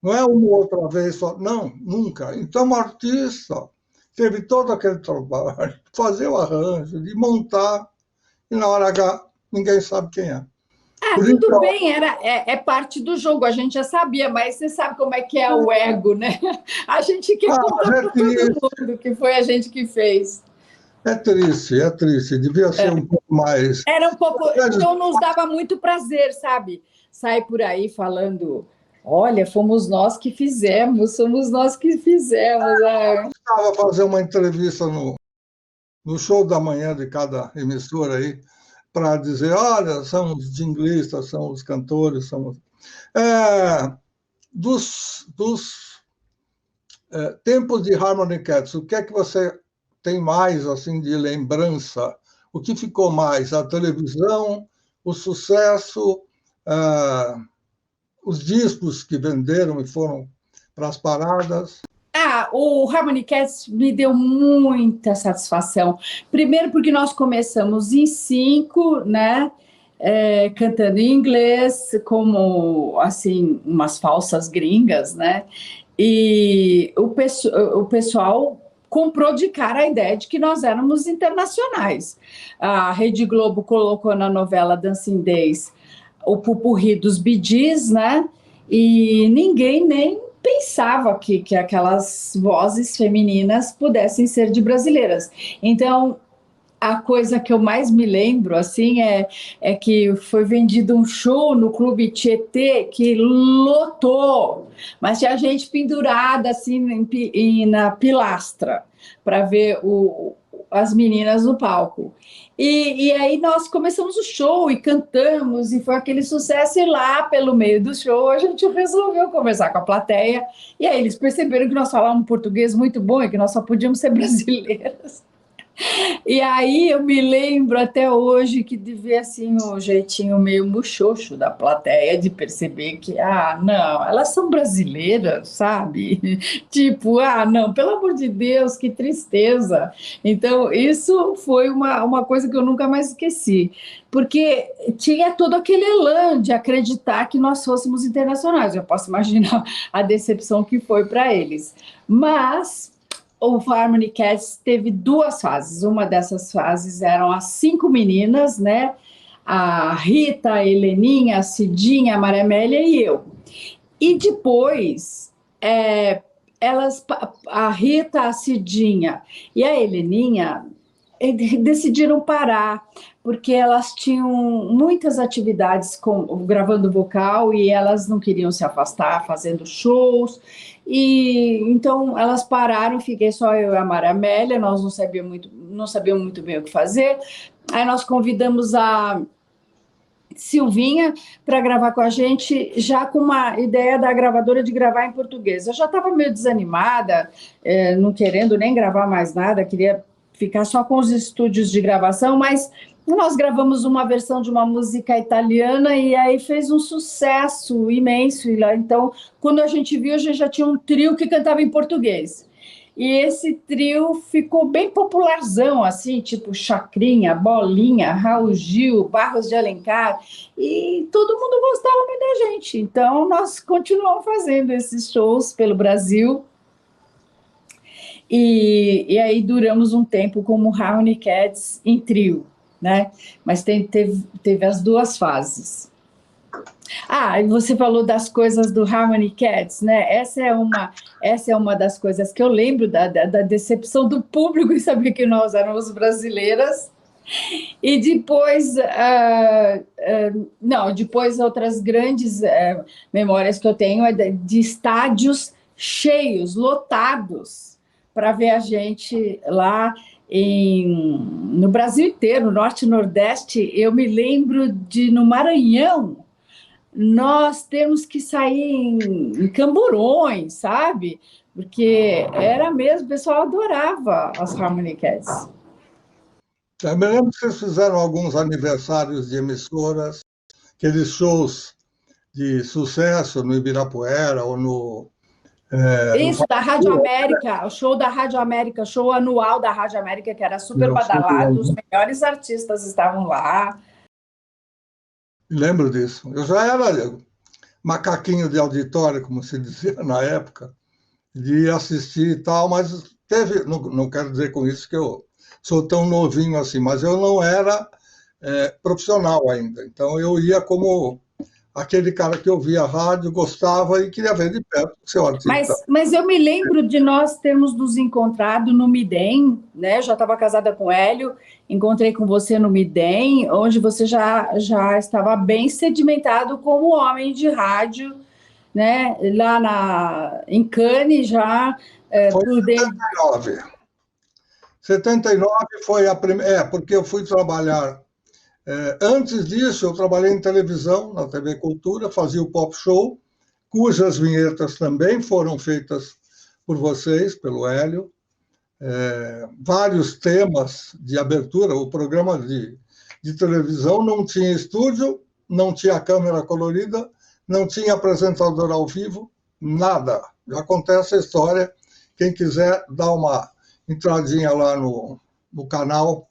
Não é uma outra vez só, não, nunca. Então o artista teve todo aquele trabalho de fazer o arranjo, de montar, e na hora H ninguém sabe quem é. Tudo bem, é parte do jogo, a gente já sabia, mas você sabe como é que é o ego, né? A gente quer contar para todo mundo que foi a gente que fez. É triste. Devia ser um pouco mais... Era um pouco... Então, nos dava muito prazer, sabe? Sair por aí falando, olha, fomos nós que fizemos, somos nós que fizemos. Eu estava fazer uma entrevista no show da manhã de cada emissora aí, para dizer, olha, são os jinglistas, são os cantores, dos tempos de Harmony Cats, o que é que você tem mais assim de lembrança? O que ficou mais? A televisão, o sucesso, os discos que venderam e foram para as paradas? O Harmony Cats me deu muita satisfação. Primeiro porque nós começamos em 5, né? Cantando em inglês, como assim, umas falsas gringas, né? E o pessoal comprou de cara a ideia de que nós éramos internacionais. A Rede Globo colocou na novela Dancing Days o pupurri dos Bee Gees, né? E ninguém nem pensava que aquelas vozes femininas pudessem ser de brasileiras. Então, a coisa que eu mais me lembro assim é que foi vendido um show no Clube Tietê que lotou, mas tinha gente pendurada assim na pilastra para ver as meninas no palco. E aí nós começamos o show e cantamos, e foi aquele sucesso, e lá pelo meio do show a gente resolveu conversar com a plateia, e aí eles perceberam que nós falávamos português muito bom e que nós só podíamos ser brasileiras. E aí eu me lembro até hoje que de ver assim o jeitinho meio muxoxo da plateia de perceber que, não, elas são brasileiras, sabe? Tipo, não, pelo amor de Deus, que tristeza. Então, isso foi uma coisa que eu nunca mais esqueci, porque tinha todo aquele elan de acreditar que nós fôssemos internacionais. Eu posso imaginar a decepção que foi para eles. Mas o Harmony Cats teve 2 fases. Uma dessas fases eram as 5 meninas, né? A Rita, a Heleninha, a Cidinha, a Maria Amélia e eu. E depois, a Rita, a Cidinha e a Heleninha decidiram parar, porque elas tinham muitas atividades gravando vocal e elas não queriam se afastar fazendo shows, e então elas pararam, fiquei só eu e a Maria Amélia, nós não sabíamos muito bem o que fazer, aí nós convidamos a Silvinha para gravar com a gente, já com uma ideia da gravadora de gravar em português. Eu já estava meio desanimada, não querendo nem gravar mais nada, queria ficar só com os estúdios de gravação, mas nós gravamos uma versão de uma música italiana e aí fez um sucesso imenso. Então, quando a gente viu, a gente já tinha um trio que cantava em português. E esse trio ficou bem popularzão, assim, tipo Chacrinha, Bolinha, Raul Gil, Barros de Alencar, e todo mundo gostava muito da gente. Então, nós continuamos fazendo esses shows pelo Brasil. E aí duramos um tempo como Harmony Cats em trio, né? Mas teve as duas fases. E você falou das coisas do Harmony Cats, né? Essa é uma das coisas que eu lembro da decepção do público em saber que nós éramos brasileiras. E depois, depois outras grandes memórias que eu tenho é de estádios cheios, lotados, para ver a gente lá no Brasil inteiro, no Norte e Nordeste. Eu me lembro no Maranhão, nós temos que sair em camburões, sabe? Porque era mesmo, o pessoal adorava as Harmony Cats. Eu me lembro que vocês fizeram alguns aniversários de emissoras, aqueles shows de sucesso no Ibirapuera ou no... Isso, da Rádio América, o show da Rádio América, show anual da Rádio América, que era super badalado, os melhores artistas estavam lá. Lembro disso. Eu já era macaquinho de auditório, como se dizia na época, de assistir e tal, mas não quero dizer com isso que eu sou tão novinho assim, mas eu não era profissional ainda. Então eu ia como aquele cara que ouvia a rádio, gostava e queria ver de perto o seu artista. Mas eu me lembro de nós termos nos encontrado no Midem, né? Eu já estava casada com o Hélio, encontrei com você no Midem, onde você já estava bem sedimentado como homem de rádio, né? Lá em Cannes já... Foi em 79. 79 foi a primeira... porque eu fui trabalhar... antes disso, eu trabalhei em televisão, na TV Cultura, fazia o Pop Show, cujas vinhetas também foram feitas por vocês, pelo Hélio. Vários temas de abertura. O programa de televisão não tinha estúdio, não tinha câmera colorida, não tinha apresentador ao vivo, nada. Já acontece a história. Quem quiser dar uma entradinha lá no canal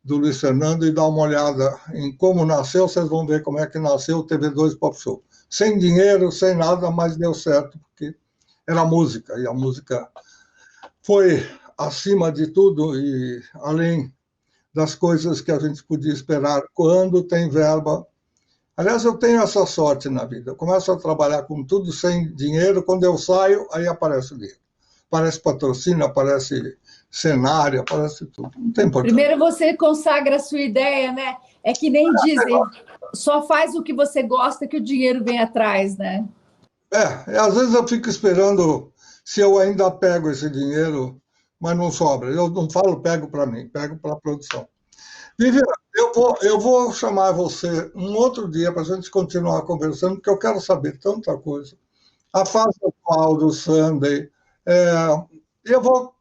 do Luiz Fernando e dar uma olhada em como nasceu, vocês vão ver como é que nasceu o TV2 Pop Show. Sem dinheiro, sem nada, mas deu certo, porque era música, e a música foi acima de tudo e além das coisas que a gente podia esperar quando tem verba. Aliás, eu tenho essa sorte na vida. Eu começo a trabalhar com tudo sem dinheiro, quando eu saio, aí aparece o dinheiro. Aparece patrocínio, aparece cenário, aparece tudo. Não tem importância. Primeiro você consagra a sua ideia, né? É que nem dizem, só faz o que você gosta que o dinheiro vem atrás, né? Às vezes eu fico esperando se eu ainda pego esse dinheiro, mas não sobra. Eu não falo pego para mim, pego para a produção. Viviane, eu vou chamar você um outro dia para a gente continuar conversando, porque eu quero saber tanta coisa. A fase atual do Sunday. Eu vou,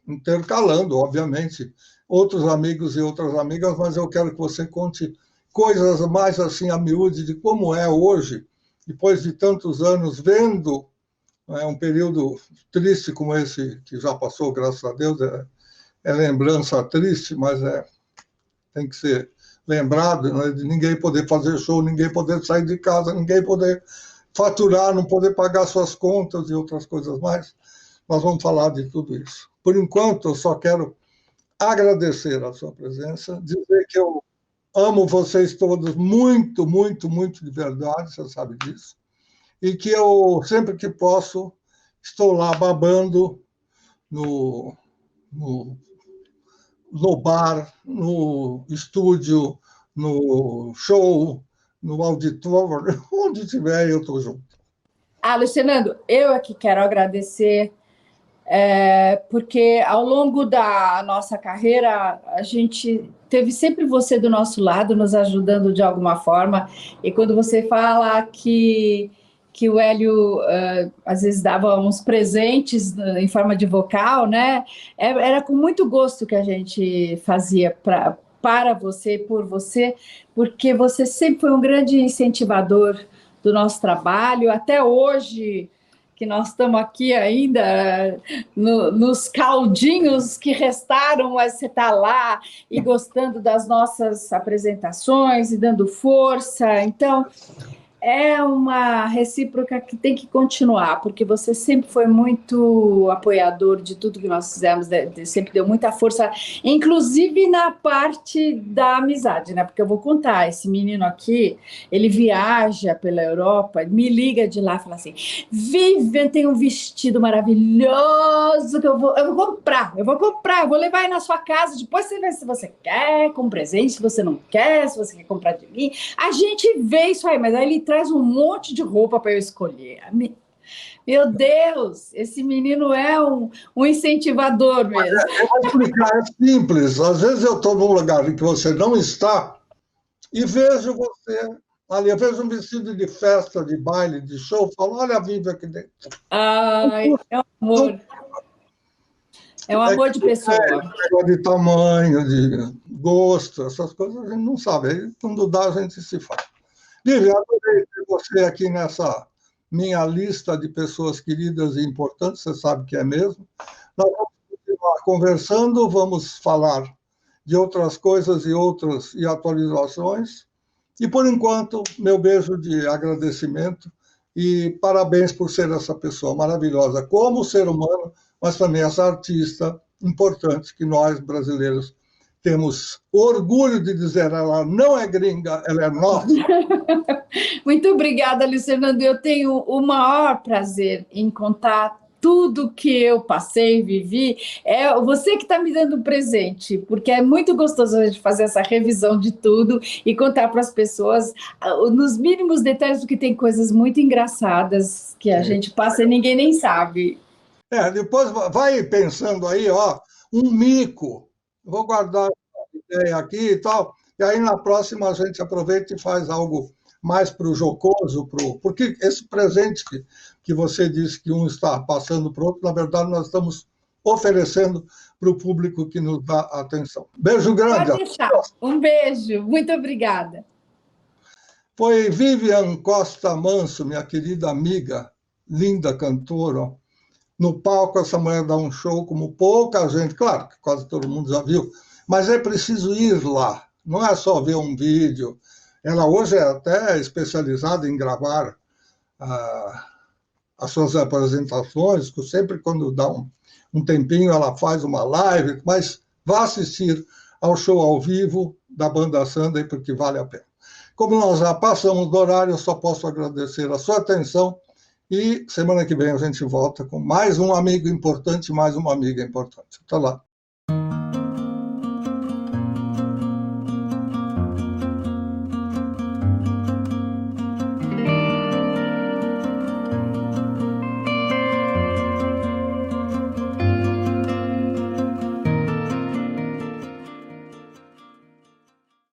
intercalando, obviamente, outros amigos e outras amigas, mas eu quero que você conte coisas mais assim a miúde de como é hoje, depois de tantos anos, vendo um período triste como esse, que já passou, graças a Deus, é lembrança triste, mas tem que ser lembrado, né, de ninguém poder fazer show, ninguém poder sair de casa, ninguém poder faturar, não poder pagar suas contas e outras coisas mais. Nós vamos falar de tudo isso. Por enquanto, eu só quero agradecer a sua presença, dizer que eu amo vocês todos muito, muito, muito de verdade, você sabe disso, e que eu, sempre que posso, estou lá babando no bar, no estúdio, no show, no auditório, onde tiver, eu estou junto. Luiz Fernando, eu aqui quero agradecer, porque ao longo da nossa carreira, a gente teve sempre você do nosso lado, nos ajudando de alguma forma, e quando você fala que o Hélio às vezes dava uns presentes em forma de vocal, né? Era com muito gosto que a gente fazia para você, por você, porque você sempre foi um grande incentivador do nosso trabalho, até hoje, que nós estamos aqui ainda nos caldinhos que restaram, mas você está lá e gostando das nossas apresentações e dando força. Então, é uma recíproca que tem que continuar, porque você sempre foi muito apoiador de tudo que nós fizemos, sempre deu muita força, inclusive na parte da amizade, né? Porque eu vou contar, esse menino aqui, ele viaja pela Europa, me liga de lá e fala assim, Vivian, tem um vestido maravilhoso que eu vou comprar, eu vou levar aí na sua casa, depois você vê se você quer, com presente, se você não quer, se você quer comprar de mim, a gente vê isso aí, mas aí ele traz um monte de roupa para eu escolher. Meu Deus, esse menino é um incentivador mesmo. Eu vou explicar, é simples. Às vezes eu estou num lugar em que você não está e vejo você ali, eu vejo um vestido de festa, de baile, de show, falo, olha a Vivian aqui dentro. Ai, é um amor. É um amor de pessoa. De tamanho, de gosto, essas coisas a gente não sabe. Aí, quando dá, a gente se fala. Vivian, adorei ter você aqui nessa minha lista de pessoas queridas e importantes, você sabe que é mesmo. Nós vamos continuar conversando, vamos falar de outras coisas e atualizações. E, por enquanto, meu beijo de agradecimento e parabéns por ser essa pessoa maravilhosa como ser humano, mas também essa artista importante que nós, brasileiros, temos orgulho de dizer, ela não é gringa, ela é nossa. Muito obrigada, Luiz Fernando. Eu tenho o maior prazer em contar tudo que eu passei, vivi. É você que está me dando um presente, porque é muito gostoso a gente fazer essa revisão de tudo e contar para as pessoas, nos mínimos detalhes, porque tem coisas muito engraçadas que a gente passa e ninguém nem sabe. Depois vai pensando aí, ó, um mico. Vou guardar a ideia aqui e tal, e aí na próxima a gente aproveita e faz algo mais para o jocoso, porque esse presente que você disse que um está passando para o outro, na verdade nós estamos oferecendo para o público que nos dá atenção. Beijo grande. Pode deixar. Um beijo. Muito obrigada. Foi Vivian Costa Manso, minha querida amiga, linda cantora. No palco, essa mulher dá um show como pouca gente, claro que quase todo mundo já viu, mas é preciso ir lá, não é só ver um vídeo. Ela hoje é até especializada em gravar as suas apresentações, sempre quando dá um tempinho ela faz uma live, mas vá assistir ao show ao vivo da banda Sunday, porque vale a pena. Como nós já passamos do horário, eu só posso agradecer a sua atenção. E semana que vem a gente volta com mais um amigo importante, mais uma amiga importante. Até lá.